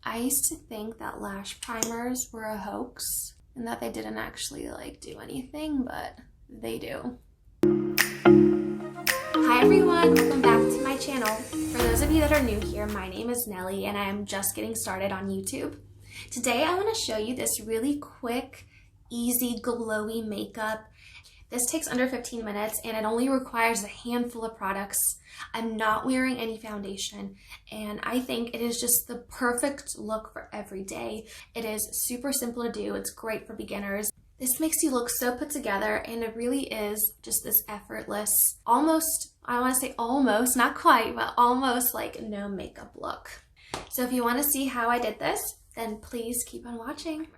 I used to think that lash primers were a hoax and that they didn't actually like do anything, but they do. Hi everyone, welcome back to my channel. For those of you that are new here, my name is Nelly and I am just getting started on YouTube. Today I want to show you this really quick, easy, glowy makeup. This takes under 15 minutes and it only requires a handful of products. I'm not wearing any foundation and I think it is just the perfect look for every day. It is super simple to do. It's great for beginners. This makes you look so put together and it really is just this effortless, almost, I want to say almost, not quite, but almost like no makeup look. So if you want to see how I did this, then please keep on watching.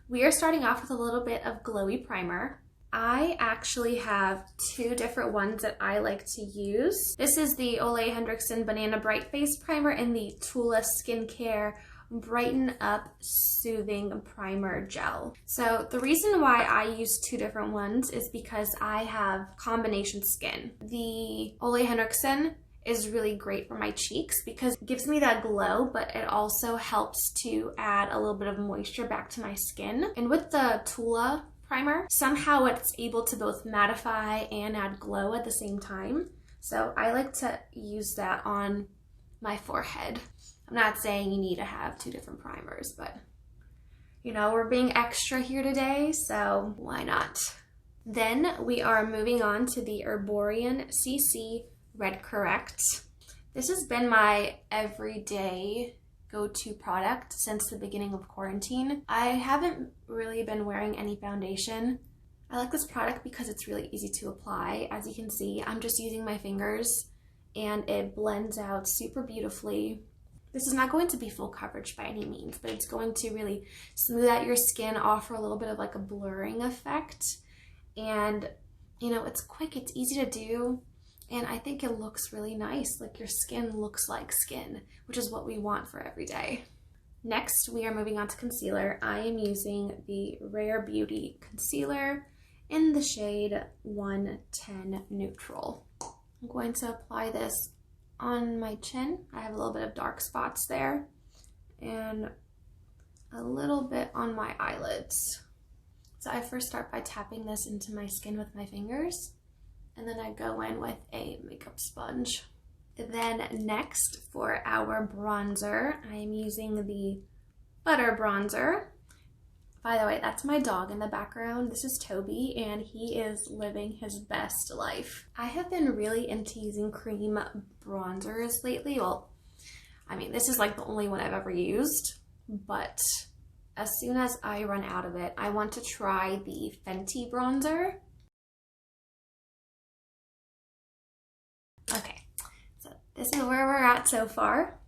We are starting off with a little bit of glowy primer. I actually have two different ones that I like to use. This is the Henricksen Banana Bright Face Primer and the Tula Skincare Brighten Up Soothing Primer Gel. So the reason why I use two different ones is because I have combination skin. The Henricksen is really great for my cheeks because it gives me that glow, but it also helps to add a little bit of moisture back to my skin. And with the Tula primer, somehow it's able to both mattify and add glow at the same time. So I like to use that on my forehead. I'm not saying you need to have two different primers, but you know, we're being extra here today, so why not? Then we are moving on to the Erborian CC Red Correct. This has been my everyday go-to product since the beginning of quarantine. I haven't really been wearing any foundation. I like this product because it's really easy to apply. As you can see, I'm just using my fingers and it blends out super beautifully. This is not going to be full coverage by any means, but it's going to really smooth out your skin, offer a little bit of like a blurring effect. And you know, it's quick, it's easy to do. And I think it looks really nice, like your skin looks like skin, which is what we want for every day. Next, we are moving on to concealer. I am using the Rare Beauty Concealer in the shade 110 Neutral. I'm going to apply this on my chin. I have a little bit of dark spots there and a little bit on my eyelids. So I first start by tapping this into my skin with my fingers. And then I go in with a makeup sponge. Then next for our bronzer, I am using the Butter Bronzer. By the way, that's my dog in the background. This is Toby and he is living his best life. I have been really into using cream bronzers lately. Well, I mean, this is like the only one I've ever used, but as soon as I run out of it, I want to try the Fenty bronzer. Okay, so this is where we're at so far.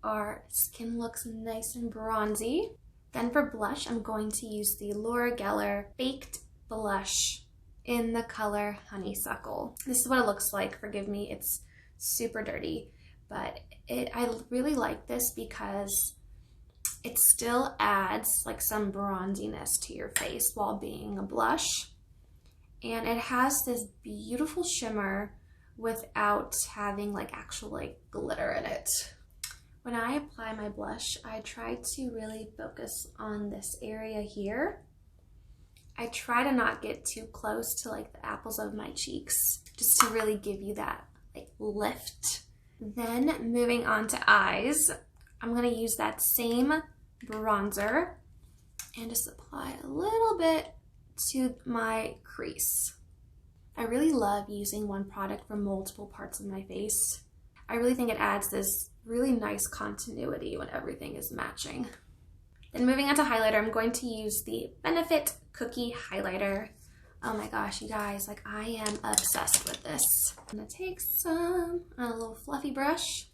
Our skin looks nice and bronzy. Then for blush, I'm going to use the Laura Geller Baked Blush in the color Honeysuckle. This is what it looks like. Forgive me, it's super dirty, but I really like this because it still adds like some bronziness to your face while being a blush. And it has this beautiful shimmer without having like actual like glitter in it. When I apply my blush, I try to really focus on this area here. I try to not get too close to like the apples of my cheeks, just to really give you that like lift. Then moving on to eyes, I'm gonna use that same bronzer and just apply a little bit to my crease. I really love using one product for multiple parts of my face. I really think it adds this really nice continuity when everything is matching. Then moving on to highlighter, I'm going to use the Benefit Cookie Highlighter. Oh my gosh, you guys, like I am obsessed with this. I'm gonna take some on a little fluffy brush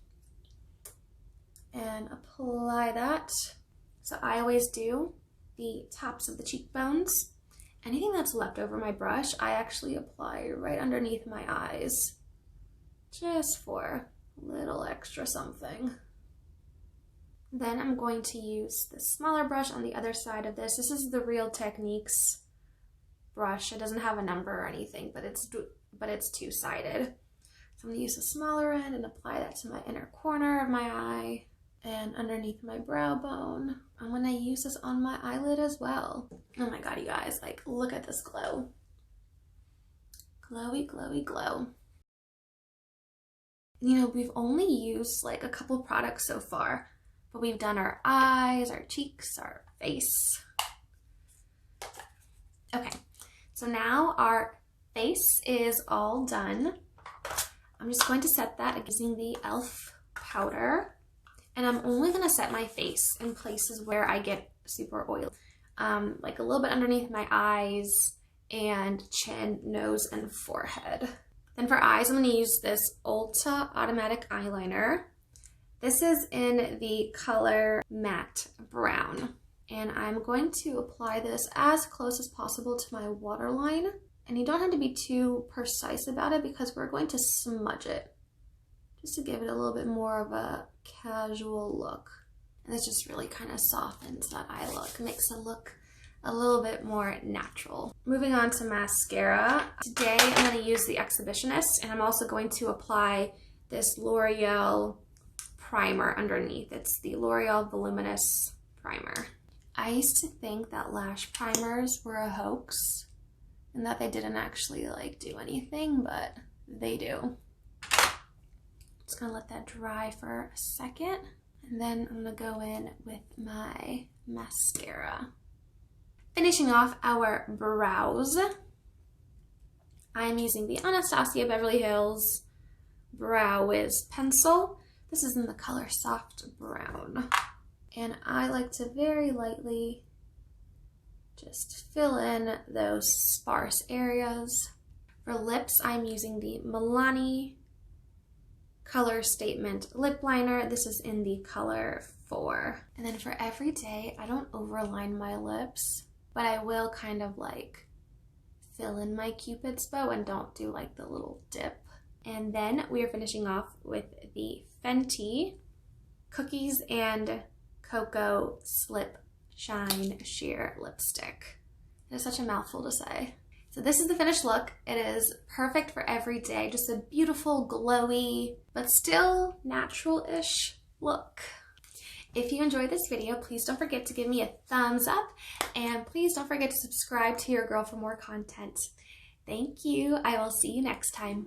and apply that. So I always do the tops of the cheekbones. Anything that's left over my brush, I actually apply right underneath my eyes, just for a little extra something. Then I'm going to use the smaller brush on the other side of this. This is the Real Techniques brush. It doesn't have a number or anything, but it's two-sided. So I'm gonna use the smaller end and apply that to my inner corner of my eye. And Again, underneath my brow bone. I'm gonna use this on my eyelid as well. Oh my god, you guys, like, look at this glow. Glowy, glowy, glow. You know, we've only used like a couple products so far, but we've done our eyes, our cheeks, our face. Okay, so now our face is all done. I'm just going to set that using the e.l.f. powder. And I'm only going to set my face in places where I get super oily. Like a little bit underneath my eyes and chin, nose, and forehead. Then for eyes, I'm going to use this Ulta Automatic Eyeliner. This is in the color Matte Brown. And I'm going to apply this as close as possible to my waterline. And you don't have to be too precise about it because we're going to smudge it, just to give it a little bit more of a casual look. And this just really kind of softens that eye look, makes it look a little bit more natural. Moving on to mascara. Today I'm going to use the Exhibitionist, and I'm also going to apply this L'Oreal primer underneath. It's the L'Oreal Voluminous primer. I used to think that lash primers were a hoax and that they didn't actually like do anything, but they do. Just gonna let that dry for a second, and then I'm gonna go in with my mascara. Finishing off our brows, I'm using the Anastasia Beverly Hills Brow Wiz pencil. This is in the color Soft Brown. And I like to very lightly just fill in those sparse areas. For lips, I'm using the Milani Color Statement Lip Liner. This is in the color 4. And then for every day, I don't overline my lips, but I will kind of like fill in my Cupid's bow and don't do like the little dip. And then we are finishing off with the Fenty Cookies and Cocoa Slip Shine Sheer Lipstick. It is such a mouthful to say. So this is the finished look. It is perfect for every day. Just a beautiful, glowy, but still natural-ish look. If you enjoyed this video, please don't forget to give me a thumbs up, and please don't forget to subscribe to your girl for more content. Thank you. I will see you next time.